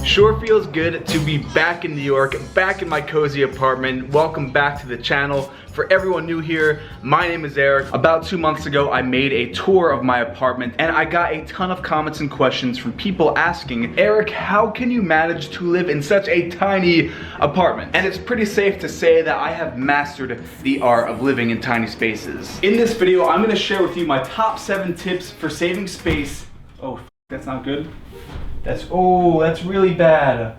Sure feels good to be back in New York, back in my cozy apartment. Welcome back to the channel. For everyone new here, my name is Eric. About 2 months ago, I made a tour of my apartment and I got a ton of comments and questions from people asking, Eric, how can you manage to live in such a tiny apartment? And it's pretty safe to say that I have mastered the art of living in tiny spaces. In this video, I'm gonna share with you my top 7 tips for saving space. Oh, that's not good. That's really bad.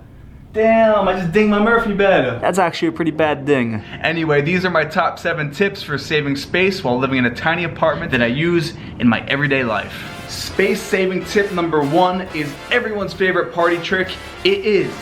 Damn, I just dinged my Murphy bed. That's actually a pretty bad ding. Anyway, these are my top 7 tips for saving space while living in a tiny apartment that I use in my everyday life. Space saving tip number 1 is everyone's favorite party trick. It is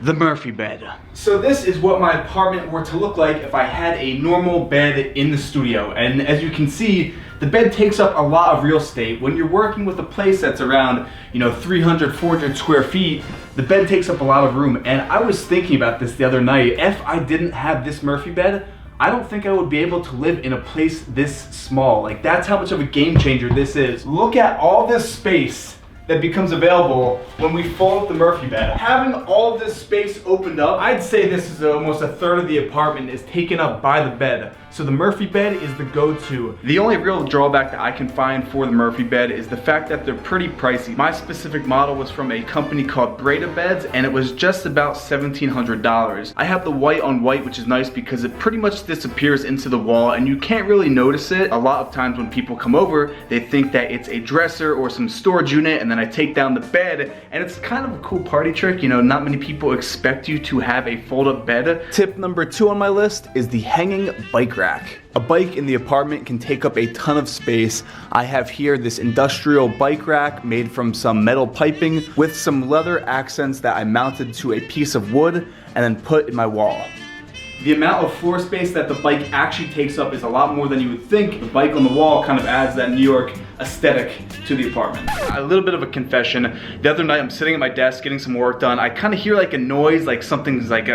the Murphy bed. So this is what my apartment were to look like if I had a normal bed in the studio. And as you can see, the bed takes up a lot of real estate. When you're working with a place that's around, 300, 400 square feet, the bed takes up a lot of room. And I was thinking about this the other night. If I didn't have this Murphy bed, I don't think I would be able to live in a place this small. Like, that's how much of a game changer this is. Look at all this space that becomes available when we fold up the Murphy bed. Having all this space opened up, I'd say this is almost a third of the apartment is taken up by the bed. So the Murphy bed is the go-to. The only real drawback that I can find for the Murphy bed is the fact that they're pretty pricey. My specific model was from a company called Breda Beds and it was just about $1,700. I have the white on white, which is nice because it pretty much disappears into the wall and you can't really notice it. A lot of times when people come over, they think that it's a dresser or some storage unit, and then I take down the bed and it's kind of a cool party trick. Not many people expect you to have a fold-up bed. Tip number 2 on my list is the hanging bike rack. A bike in the apartment can take up a ton of space. I have here this industrial bike rack made from some metal piping with some leather accents that I mounted to a piece of wood and then put in my wall. The amount of floor space that the bike actually takes up is a lot more than you would think. The bike on the wall kind of adds that New York aesthetic to the apartment. A little bit of a confession. The other night I'm sitting at my desk getting some work done. I kind of hear like a noise, like something's like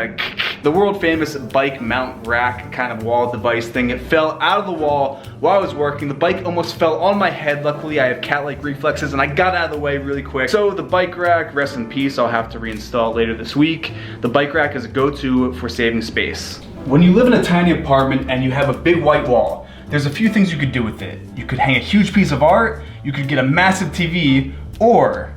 the world famous bike mount rack kind of wall device thing. It fell out of the wall while I was working. The bike almost fell on my head. Luckily I have cat-like reflexes and I got out of the way really quick. So the bike rack, rest in peace, I'll have to reinstall later this week. The bike rack is a go-to for saving space. When you live in a tiny apartment and you have a big white wall, there's a few things you could do with it. You could hang a huge piece of art, you could get a massive TV, or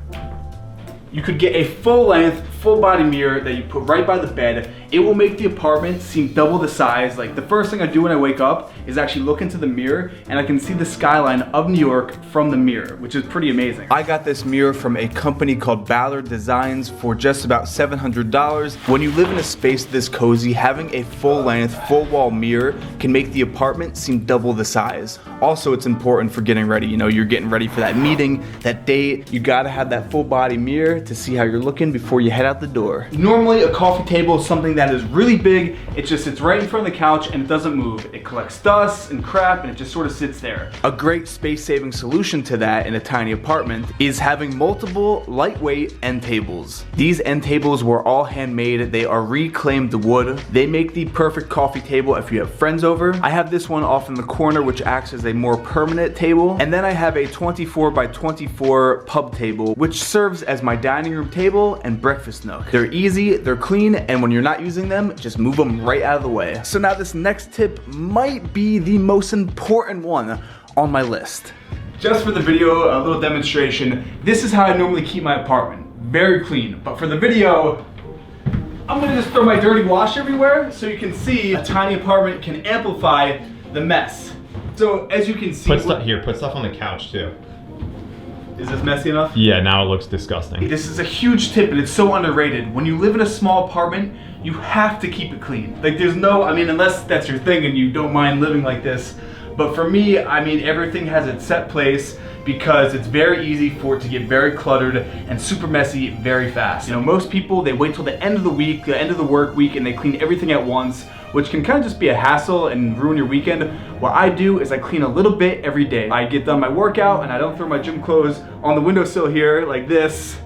you could get a full-length, full-body mirror that you put right by the bed. It will make the apartment seem double the size. Like, the first thing I do when I wake up is actually look into the mirror and I can see the skyline of New York from the mirror, which is pretty amazing. I got this mirror from a company called Ballard Designs for just about $700. When you live in a space this cozy, having a full-length, full-wall mirror can make the apartment seem double the size. Also, it's important for getting ready. You're getting ready for that meeting, that date. You gotta have that full-body mirror to see how you're looking before you head out the door. Normally, a coffee table is something that is really big. It just sits right in front of the couch and it doesn't move. It collects dust and crap and it just sort of sits there. A great space-saving solution to that in a tiny apartment is having multiple lightweight end tables. These end tables were all handmade. They are reclaimed wood. They make the perfect coffee table if you have friends over. I have this one off in the corner, which acts as a more permanent table. And then I have a 24 by 24 pub table, which serves as my dining room table and breakfast nook. They're easy, they're clean, and when you're not using them, just move them right out of the way. So now this next tip might be the most important one on my list. Just for the video, a little demonstration. This is how I normally keep my apartment. Very clean. But for the video, I'm gonna just throw my dirty wash everywhere so you can see a tiny apartment can amplify the mess. So as you can see- put stuff on the couch too. Is this messy enough? Yeah, now it looks disgusting. This is a huge tip and it's so underrated. When you live in a small apartment, you have to keep it clean. Like, there's no, unless that's your thing and you don't mind living like this. But for me, everything has its set place because it's very easy for it to get very cluttered and super messy very fast. Most people, they wait till the end of the week, the end of the work week, and they clean everything at once, which can kind of just be a hassle and ruin your weekend. What I do is I clean a little bit every day. I get done my workout and I don't throw my gym clothes on the windowsill here like this.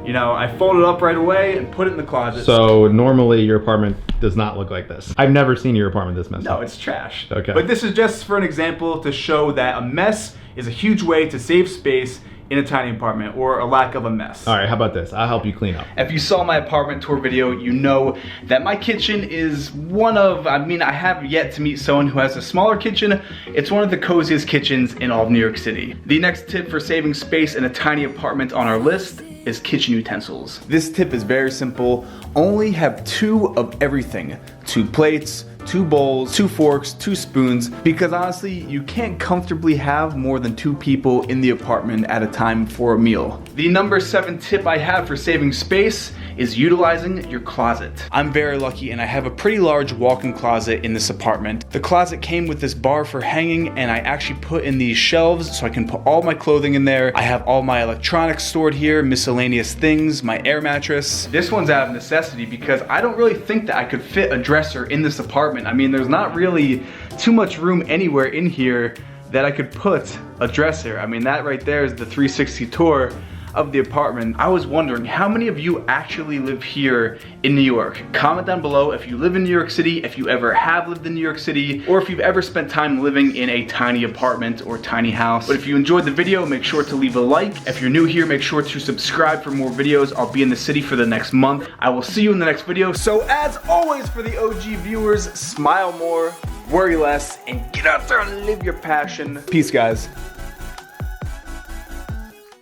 I fold it up right away and put it in the closet. So normally your apartment does not look like this. I've never seen your apartment this messy. No, it's trash. Okay. But this is just for an example to show that a mess is a huge way to save space in a tiny apartment, or a lack of a mess. All right, how about this? I'll help you clean up. If you saw my apartment tour video, you know that my kitchen is one of, I have yet to meet someone who has a smaller kitchen. It's one of the coziest kitchens in all of New York City. The next tip for saving space in a tiny apartment on our list is kitchen utensils. This tip is very simple. Only have 2 of everything. 2 plates, 2 bowls, 2 forks, 2 spoons, because honestly, you can't comfortably have more than 2 people in the apartment at a time for a meal. The number 7 tip I have for saving space is utilizing your closet. I'm very lucky and I have a pretty large walk-in closet in this apartment. The closet came with this bar for hanging, and I actually put in these shelves so I can put all my clothing in there. I have all my electronics stored here, miscellaneous things, my air mattress. This one's out of necessity because I don't really think that I could fit a dresser in this apartment. There's not really too much room anywhere in here that I could put a dresser. That right there is the 360 tour of the apartment. I was wondering, how many of you actually live here in New York? Comment down below if you live in New York City, if you ever have lived in New York City, or if you've ever spent time living in a tiny apartment or tiny house. But if you enjoyed the video, make sure to leave a like. If you're new here, make sure to subscribe for more videos. I'll be in the city for the next month. I will see you in the next video. So as always, for the OG viewers, smile more, worry less, and get out there and live your passion. Peace, guys.